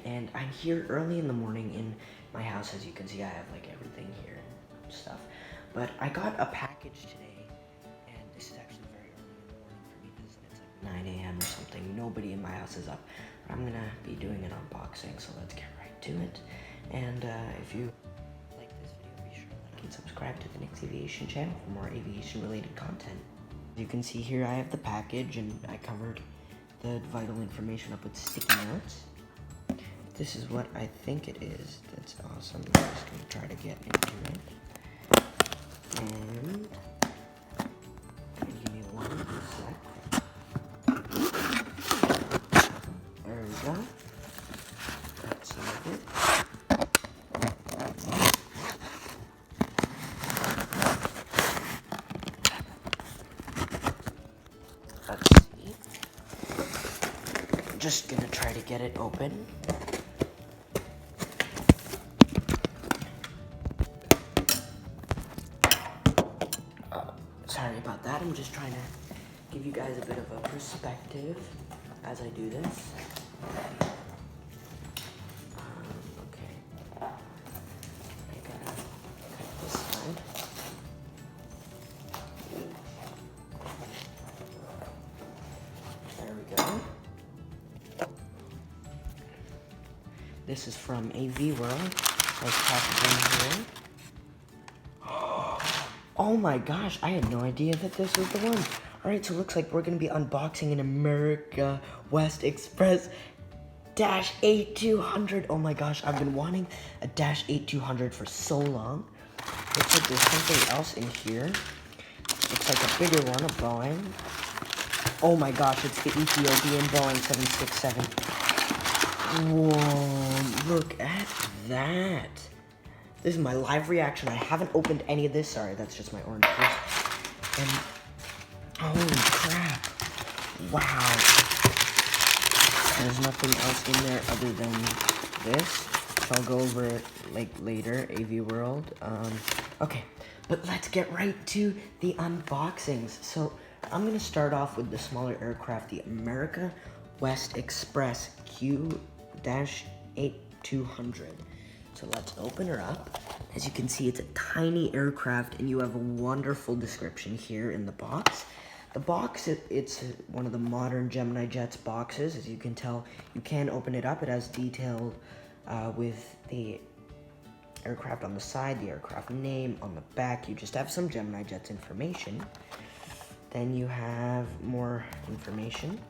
And I'm here early in the morning in my house. As you can see, I have like everything here and stuff. But I got a package today, and this is actually very early in the morning for me because it's like 9 a.m. or something. Nobody in my house is up. But I'm gonna be doing an unboxing, so let's get right to it. And if you like this video, be sure to like and subscribe to the Nick's Aviation channel for more aviation-related content. As you can see here, I have the package, and I covered the vital information up with sticky notes. This is what I think it is. That's awesome. I'm just gonna try to get into it. And give me 1 sec. There we go. That's some of it. Let's see. I'm just gonna try to get it open. Sorry about that. I'm just trying to give you guys a bit of a perspective as I do this. Okay. I gotta cut this side. There we go. This is from AV World. Let's package in here. Oh my gosh, I had no idea that this was the one. Alright, so it looks like we're going to be unboxing an America West Express Dash 8200. Oh my gosh, I've been wanting a Dash 8200 for so long. Looks like there's something else in here. Looks like a bigger one, a Boeing. Oh my gosh, it's the Ethiopian Boeing 767. Whoa, look at that. This is my live reaction. I haven't opened any of this. Sorry, that's just my orange juice. And holy crap. Wow. There's nothing else in there other than this. So I'll go over it like later, AV World. Okay, but let's get right to the unboxings. So I'm gonna start off with the smaller aircraft, the America West Express Q-8200. So let's open her up. As you can see, it's a tiny aircraft, and you have a wonderful description here in the box. The box, it's one of the modern Gemini Jets boxes. As you can tell, you can open it up. It has detailed with the aircraft on the side, the aircraft name on the back. You just have some Gemini Jets information. Then you have more information.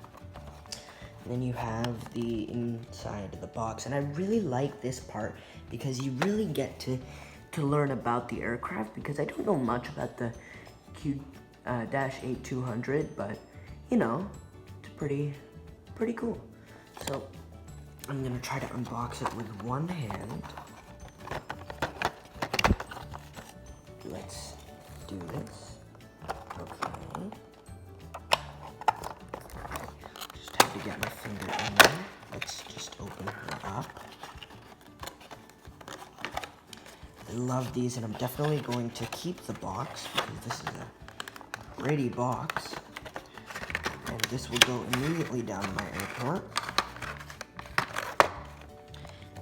And then you have the inside of the box, and I really like this part because you really get to learn about the aircraft, because I don't know much about the Q-8200, but you know, it's pretty cool. So I'm gonna try to unbox it with one hand. Let's do this. Okay. To get my finger in there. Let's just open her up. I love these, and I'm definitely going to keep the box because this is a pretty box. And this will go immediately down to my airport.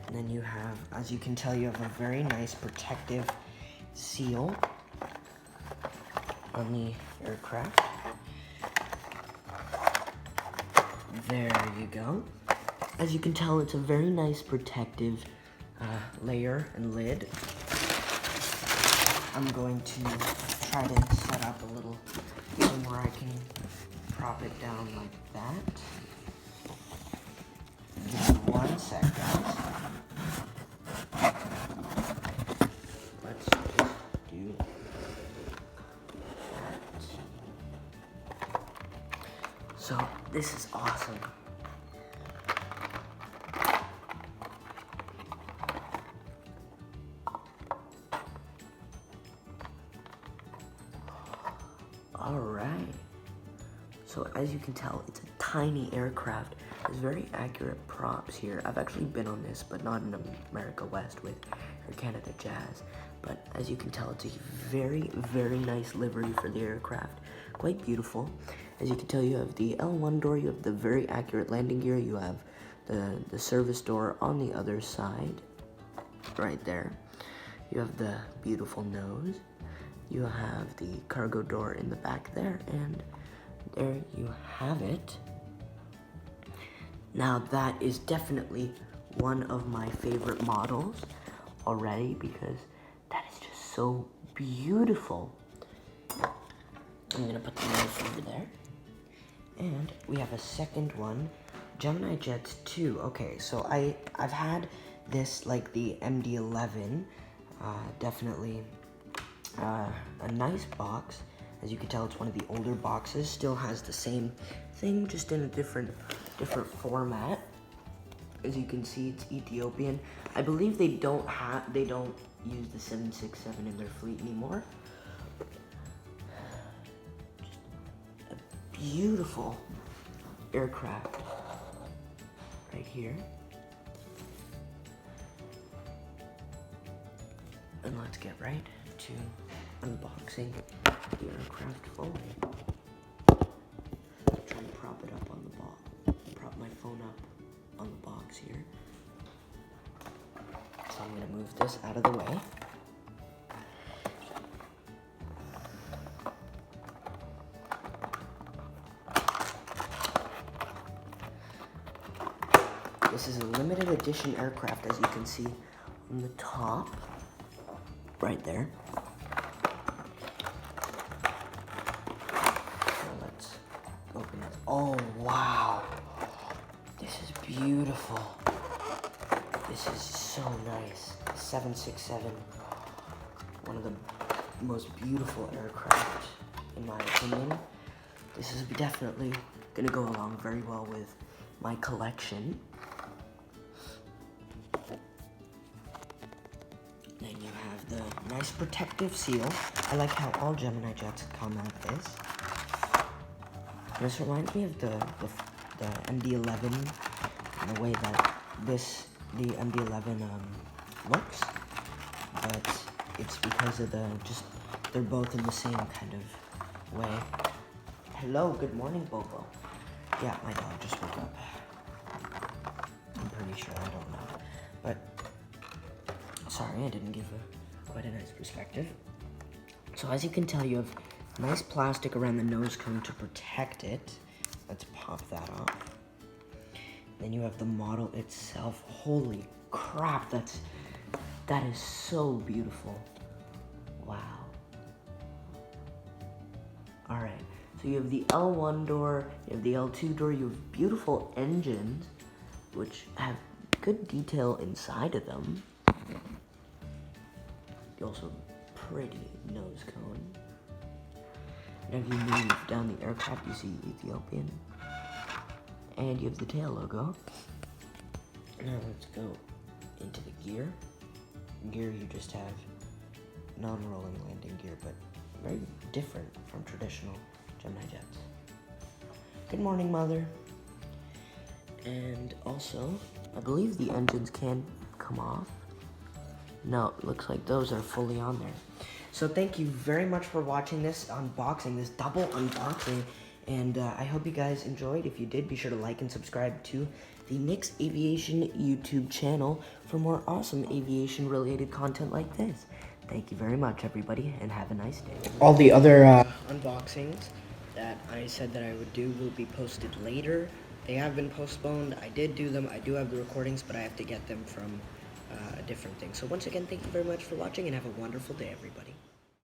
And then you have, as you can tell, you have a very nice protective seal on the aircraft. There you go. As you can tell, it's a very nice protective layer and lid. I'm going to try to set up a little thing where I can prop it down like that. Just 1 sec, guys. Let's just do that. So this is awesome. All right. So as you can tell, it's a tiny aircraft. There's very accurate props here. I've actually been on this, but not in America West with Air Canada Jazz. But as you can tell, it's a very nice livery for the aircraft. Quite beautiful. As you can tell, you have the L1 door, you have the very accurate landing gear, you have the service door on the other side, right there. You have the beautiful nose. You have the cargo door in the back there, and there you have it. Now that is definitely one of my favorite models already because that is just so beautiful. I'm gonna put the knife over there. And we have a second one, Gemini Jets 2. Okay, so I've had this, like the MD-11, definitely a nice box. As you can tell, it's one of the older boxes. Still has the same thing, just in a different format. As you can see, it's Ethiopian. I believe they don't use the 767 in their fleet anymore. Just a beautiful aircraft right here. And let's get right to unboxing the aircraft fully. I'm trying to prop it up on the box. Prop my phone up on the box here. So I'm gonna move this out of the way. This is a limited edition aircraft, as you can see on the top, right there. So let's open this. Oh, wow. This is beautiful. This is so nice. 767, one of the most beautiful aircraft, in my opinion. This is definitely gonna go along very well with my collection. Then you have the nice protective seal. I like how all Gemini Jets come like this. This reminds me of the MD-11 in the way that the MD-11 looks, but it's because of they're both in the same kind of way. Hello, good morning, Bobo. Yeah, my dog just woke up. I'm pretty sure, I don't know. But, sorry, I didn't give quite a nice perspective. So as you can tell, you have nice plastic around the nose cone to protect it. Let's pop that off. Then you have the model itself. Holy crap, that is so beautiful. Wow. All right, so you have the L1 door, you have the L2 door, you have beautiful engines, which have good detail inside of them. You also have a pretty nose cone. And if you move down the aircraft, you see Ethiopian. And you have the tail logo. Now let's go into the gear. Gear, you just have non-rolling landing gear, but very different from traditional Gemini Jets. Good morning, Mother. And also, I believe the engines can come off. No, it looks like those are fully on there. So thank you very much for watching this unboxing, this double unboxing. And I hope you guys enjoyed. If you did, be sure to like and subscribe to the Nick's Aviation YouTube channel for more awesome aviation-related content like this. Thank you very much, everybody, and have a nice day. All the other unboxings that I said that I would do will be posted later. They have been postponed. I did do them. I do have the recordings, but I have to get them from a different thing. So once again, thank you very much for watching, and have a wonderful day, everybody.